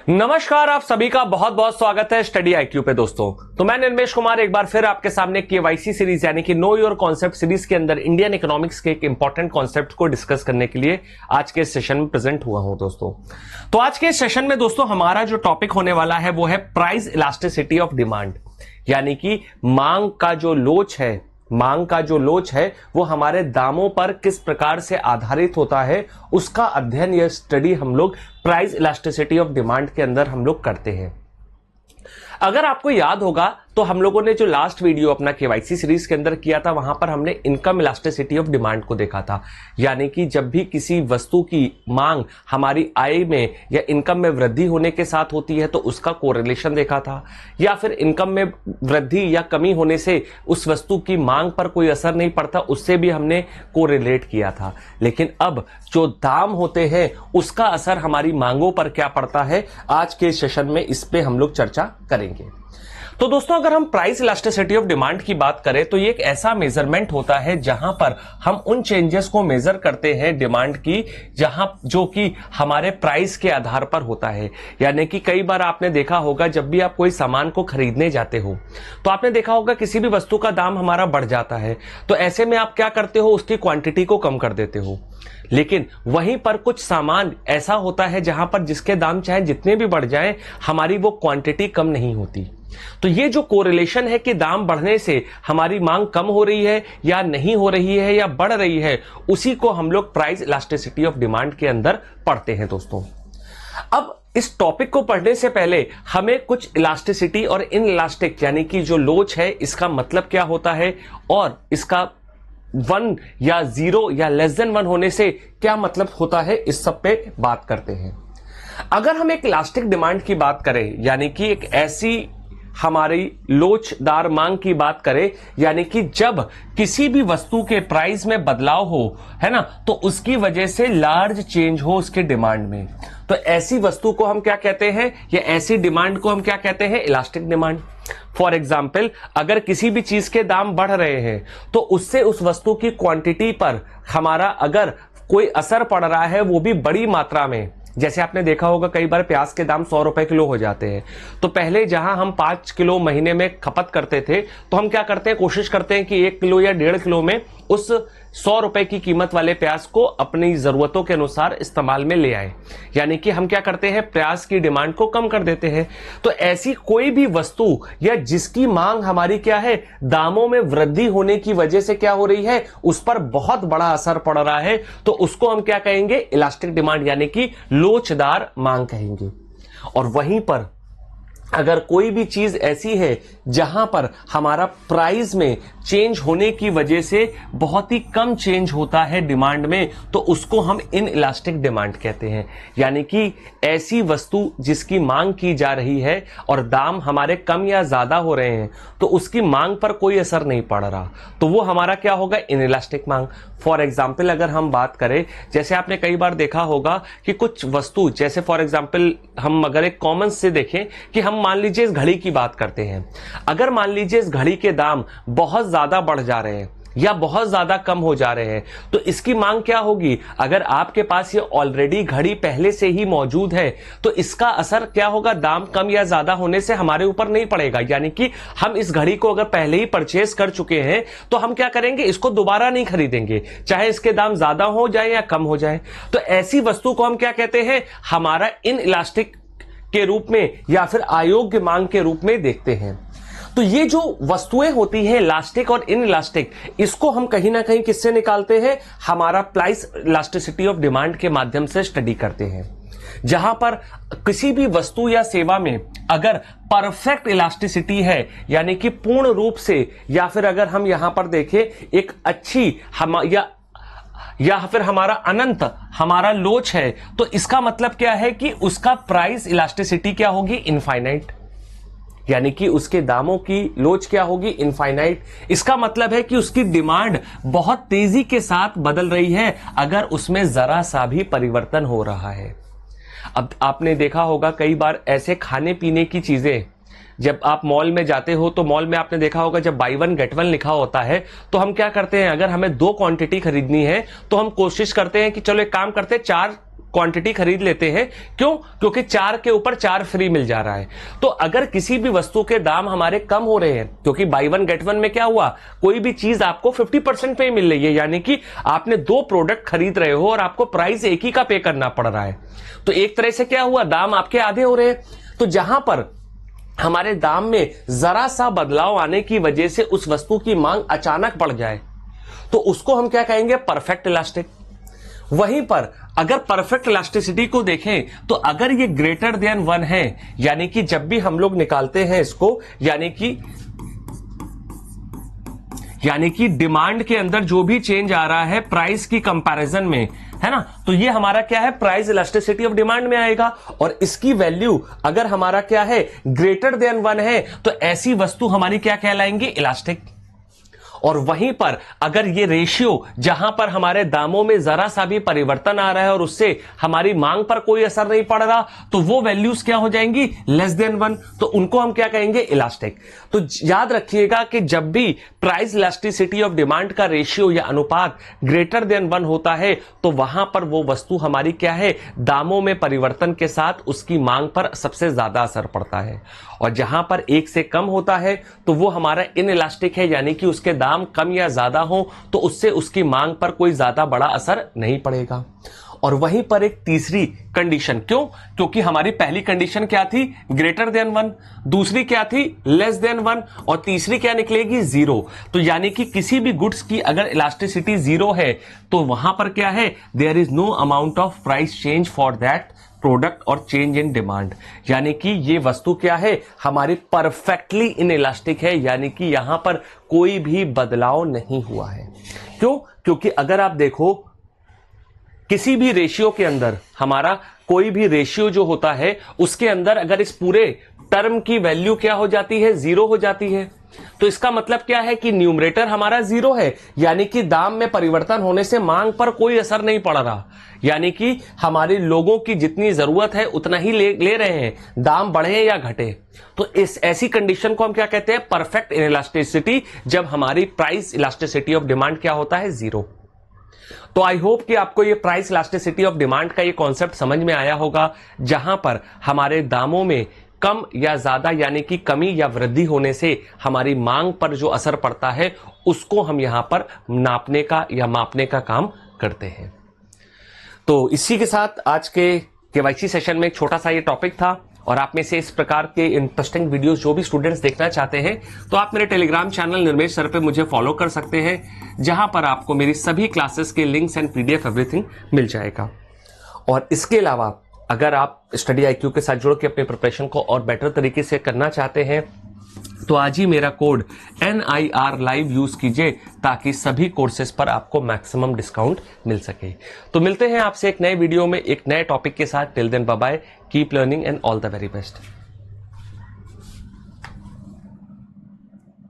नमस्कार, आप सभी का बहुत बहुत स्वागत है स्टडी आईक्यू पे दोस्तों। तो मैं निर्मेश कुमार एक बार फिर आपके सामने केवाईसी सीरीज यानी कि नो योर कॉन्सेप्ट सीरीज के अंदर इंडियन इकोनॉमिक्स के एक इंपॉर्टेंट कॉन्सेप्ट को डिस्कस करने के लिए आज के सेशन में प्रेजेंट हुआ हूं दोस्तों। तो आज के सेशन में दोस्तों हमारा जो टॉपिक होने वाला है वो है प्राइस इलास्टिसिटी ऑफ डिमांड, यानी कि मांग का जो लोच है वो हमारे दामों पर किस प्रकार से आधारित होता है, उसका अध्ययन या स्टडी हम लोग प्राइस इलास्टिसिटी ऑफ डिमांड के अंदर हम लोग करते हैं। अगर आपको याद होगा तो हम लोगों ने जो लास्ट वीडियो अपना केवाईसी सीरीज के अंदर किया था वहां पर हमने इनकम इलास्टिसिटी ऑफ डिमांड को देखा था, यानी कि जब भी किसी वस्तु की मांग हमारी आय में या इनकम में वृद्धि होने के साथ होती है तो उसका कोरिलेशन देखा था, या फिर इनकम में वृद्धि या कमी होने से उस वस्तु की मांग पर कोई असर नहीं पड़ता, उससे भी हमने कोरिलेट किया था। लेकिन अब जो दाम होते हैं उसका असर हमारी मांगों पर क्या पड़ता है, आज के सेशन में इस पे हम लोग चर्चा करेंगे। तो दोस्तों अगर हम प्राइस इलास्टिसिटी ऑफ डिमांड की बात करें तो ये एक ऐसा मेजरमेंट होता है जहां पर हम उन चेंजेस को मेजर करते हैं डिमांड की, जहां जो कि हमारे प्राइस के आधार पर होता है। यानी कि कई बार आपने देखा होगा जब भी आप कोई सामान को खरीदने जाते हो तो आपने देखा होगा किसी भी वस्तु का दाम हमारा बढ़ जाता है, तो ऐसे में आप क्या करते हो, उसकी क्वांटिटी को कम कर देते हो। लेकिन वहीं पर कुछ सामान ऐसा होता है जहां पर जिसके दाम चाहे जितने भी बढ़ जाएं, हमारी वो क्वांटिटी कम नहीं होती। तो ये जो कोरिलेशन है कि दाम बढ़ने से हमारी मांग कम हो रही है या नहीं हो रही है या बढ़ रही है, उसी को हम लोग प्राइस इलास्टिसिटी ऑफ डिमांड के अंदर पढ़ते हैं दोस्तों। अब इस टॉपिक को पढ़ने से पहले हमें कुछ इलास्टिसिटी और इन इलास्टिक यानी कि जो लोच है इसका मतलब क्या होता है और इसका 1 या 0 या लेस देन 1 होने से क्या मतलब होता है, इस सब पे बात करते हैं। अगर हम एक इलास्टिक डिमांड की बात करें, यानी कि एक ऐसी हमारी लोचदार मांग की बात करें, यानी कि जब किसी भी वस्तु के प्राइस में बदलाव हो, है ना, तो उसकी वजह से लार्ज चेंज हो उसके डिमांड में, तो ऐसी वस्तु को हम क्या कहते हैं, या ऐसी डिमांड को हम क्या कहते हैं, इलास्टिक डिमांड। फॉर एग्जाम्पल, अगर किसी भी चीज के दाम बढ़ रहे हैं तो उससे उस वस्तु की क्वांटिटी पर हमारा अगर कोई असर पड़ रहा है वो भी बड़ी मात्रा में, जैसे आपने देखा होगा कई बार प्याज के दाम 100 रुपए किलो हो जाते हैं, तो पहले जहां हम 5 किलो महीने में खपत करते थे तो हम क्या करते हैं, कोशिश करते हैं कि 1 किलो या 1.5 किलो में उस 100 रुपए की कीमत वाले प्याज को अपनी जरूरतों के अनुसार इस्तेमाल में ले आए, यानी कि हम क्या करते हैं, प्याज की डिमांड को कम कर देते हैं। तो ऐसी कोई भी वस्तु या जिसकी मांग हमारी क्या है, दामों में वृद्धि होने की वजह से क्या हो रही है, उस पर बहुत बड़ा असर पड़ रहा है, तो उसको हम क्या कहेंगे, इलास्टिक डिमांड यानी कि लोचदार मांग कहेंगे। और वहीं पर अगर कोई भी चीज ऐसी है जहां पर हमारा प्राइस में चेंज होने की वजह से बहुत ही कम चेंज होता है डिमांड में, तो उसको हम इन इलास्टिक डिमांड कहते हैं। यानी कि ऐसी वस्तु जिसकी मांग की जा रही है और दाम हमारे कम या ज्यादा हो रहे हैं तो उसकी मांग पर कोई असर नहीं पड़ रहा, तो वो हमारा क्या होगा, इन इलास्टिक मांग। फॉर एग्जाम्पल अगर हम बात करें, जैसे आपने कई बार देखा होगा कि कुछ वस्तु, जैसे फॉर एग्जाम्पल हम अगर एक कॉमन से देखें कि हम मान लीजिए इस घड़ी की बात करते हैं, अगर मान लीजिए इस घड़ी के दाम बहुत ज्यादा बढ़ जा रहे हैं या बहुत ज्यादा कम हो जा रहे हैं, तो इसकी मांग क्या होगी, अगर आपके पास ये ऑलरेडी घड़ी पहले से ही मौजूद है तो इसका असर क्या होगा, दाम कम या ज्यादा होने से हमारे ऊपर नहीं पड़ेगा। यानी कि हम इस घड़ी को अगर पहले ही परचेज कर चुके हैं तो हम क्या करेंगे, इसको दोबारा नहीं खरीदेंगे, चाहे इसके दाम ज्यादा हो जाए या कम हो जाए। तो ऐसी वस्तु को हम क्या कहते हैं, हमारा इन इलास्टिक के रूप में या फिर अयोग्य मांग के रूप में देखते हैं। तो ये जो वस्तुएं होती हैं इलास्टिक और इन इलास्टिक, इसको हम कहीं ना कहीं किससे निकालते हैं, हमारा प्राइस इलास्टिसिटी ऑफ डिमांड के माध्यम से स्टडी करते हैं। जहां पर किसी भी वस्तु या सेवा में अगर परफेक्ट इलास्टिसिटी है, यानी कि पूर्ण रूप से, या फिर अगर हम यहां पर देखें एक अच्छी या फिर हमारा अनंत हमारा लोच है, तो इसका मतलब क्या है कि उसका प्राइस इलास्टिसिटी क्या होगी, इनफाइनाइट, यानी कि उसके दामों की लोच क्या होगी, इनफाइनाइट। इसका मतलब है कि उसकी डिमांड बहुत तेजी के साथ बदल रही है अगर उसमें जरा सा भी परिवर्तन हो रहा है। अब आपने देखा होगा कई बार ऐसे खाने पीने की चीजें, जब आप मॉल में जाते हो तो मॉल में आपने देखा होगा जब बाई 1 गेट 1 लिखा होता है तो हम क्या करते हैं, अगर हमें 2 क्वांटिटी खरीदनी है तो हम कोशिश करते हैं कि चलो एक काम करते हैं 4 क्वांटिटी खरीद लेते हैं। क्यों? क्योंकि 4 के ऊपर 4 फ्री मिल जा रहा है। तो अगर किसी भी वस्तु के दाम हमारे कम हो रहे हैं, क्योंकि बाय वन गेट वन में क्या हुआ, कोई भी चीज आपको 50% पे ही मिल रही है, यानी कि आपने 2 प्रोडक्ट खरीद रहे हो और आपको प्राइस एक ही का पे करना पड़ रहा है। तो एक तरह से क्या हुआ, दाम आपके आधे हो रहे हैं। तो जहां पर हमारे दाम में जरा सा बदलाव आने की वजह से उस वस्तु की मांग अचानक बढ़ जाए, तो उसको हम क्या कहेंगे, परफेक्ट इलास्टिक। वहीं पर अगर परफेक्ट इलास्टिसिटी को देखें तो अगर ये ग्रेटर देन 1 है, यानी कि जब भी हम लोग निकालते हैं इसको, यानी कि डिमांड के अंदर जो भी चेंज आ रहा है प्राइस की कंपैरिजन में, है ना, तो ये हमारा क्या है, प्राइस इलास्टिसिटी ऑफ डिमांड में आएगा। और इसकी वैल्यू अगर हमारा क्या है, ग्रेटर देन 1 है, तो ऐसी वस्तु हमारी क्या कहलाएंगी, इलास्टिक। और वहीं पर अगर ये रेशियो जहां पर हमारे दामों में जरा सा भी परिवर्तन आ रहा है और उससे हमारी मांग पर कोई असर नहीं पड़ रहा, तो वो वैल्यूज क्या हो जाएंगी, लेस देन 1, तो उनको हम क्या कहेंगे, इलास्टिक। तो याद रखिएगा कि जब भी प्राइस इलास्टिसिटी ऑफ डिमांड का रेशियो या अनुपात ग्रेटर देन 1 होता है, तो वहां पर वो वस्तु हमारी क्या है, दामों में परिवर्तन के साथ उसकी मांग पर सबसे ज्यादा असर पड़ता है। और जहां पर 1 से कम होता है तो वो हमारा इनइलास्टिक है, यानी कि उसके दाम कम या ज्यादा हो तो उससे उसकी मांग पर कोई ज्यादा बड़ा असर नहीं पड़ेगा। और वहीं पर एक तीसरी कंडीशन, क्यों, क्योंकि हमारी पहली कंडीशन क्या थी, ग्रेटर देन 1, दूसरी क्या थी, लेस देन 1, और तीसरी क्या निकलेगी, 0। तो यानी कि किसी भी गुड्स की अगर इलास्टिसिटी 0 है तो वहां पर क्या है, there is no amount of price change for that product और चेंज इन डिमांड, यानी कि ये वस्तु क्या है, हमारी परफेक्टली इनइलास्टिक है, यानी कि यहां पर कोई भी बदलाव नहीं हुआ है। क्यों? क्योंकि अगर आप देखो किसी भी रेशियो के अंदर, हमारा कोई भी रेशियो जो होता है उसके अंदर अगर इस पूरे टर्म की वैल्यू क्या हो जाती है, 0 हो जाती है, तो इसका मतलब क्या है कि न्यूमरेटर हमारा 0 है, यानी कि दाम में परिवर्तन होने से मांग पर कोई असर नहीं पड़ रहा, यानी कि हमारे लोगों की जितनी जरूरत है उतना ही ले रहे हैं, दाम बढ़े या घटे। तो इस ऐसी कंडीशन को हम क्या कहते हैं, परफेक्ट इलास्टिसिटी, जब हमारी प्राइस इलास्टिसिटी ऑफ डिमांड क्या होता है, 0। तो आई होप कि आपको ये प्राइस इलास्टिसिटी ऑफ डिमांड का ये कॉन्सेप्ट समझ में आया होगा, जहां पर हमारे दामों में कम या ज्यादा यानी कि कमी या वृद्धि होने से हमारी मांग पर जो असर पड़ता है उसको हम यहां पर नापने का या मापने का काम करते हैं। तो इसी के साथ आज के केवाईसी सेशन में एक छोटा सा ये टॉपिक था, और आप में से इस प्रकार के इंटरेस्टिंग वीडियोस जो भी स्टूडेंट्स देखना चाहते हैं तो आप मेरे टेलीग्राम चैनल निर्मेश सर पे मुझे फॉलो कर सकते हैं, जहां पर आपको मेरी सभी क्लासेस के लिंक्स एंड पीडीएफ एवरीथिंग मिल जाएगा। और इसके अलावा अगर आप स्टडी आईक्यू के साथ जुड़ के अपने प्रिपरेशन को और बेटर तरीके से करना चाहते हैं तो आज ही मेरा कोड NIR लाइव यूज कीजिए, ताकि सभी कोर्सेज पर आपको मैक्सिमम डिस्काउंट मिल सके। तो मिलते हैं आपसे एक नए वीडियो में एक नए टॉपिक के साथ। Till then bye bye, keep learning and all the very best.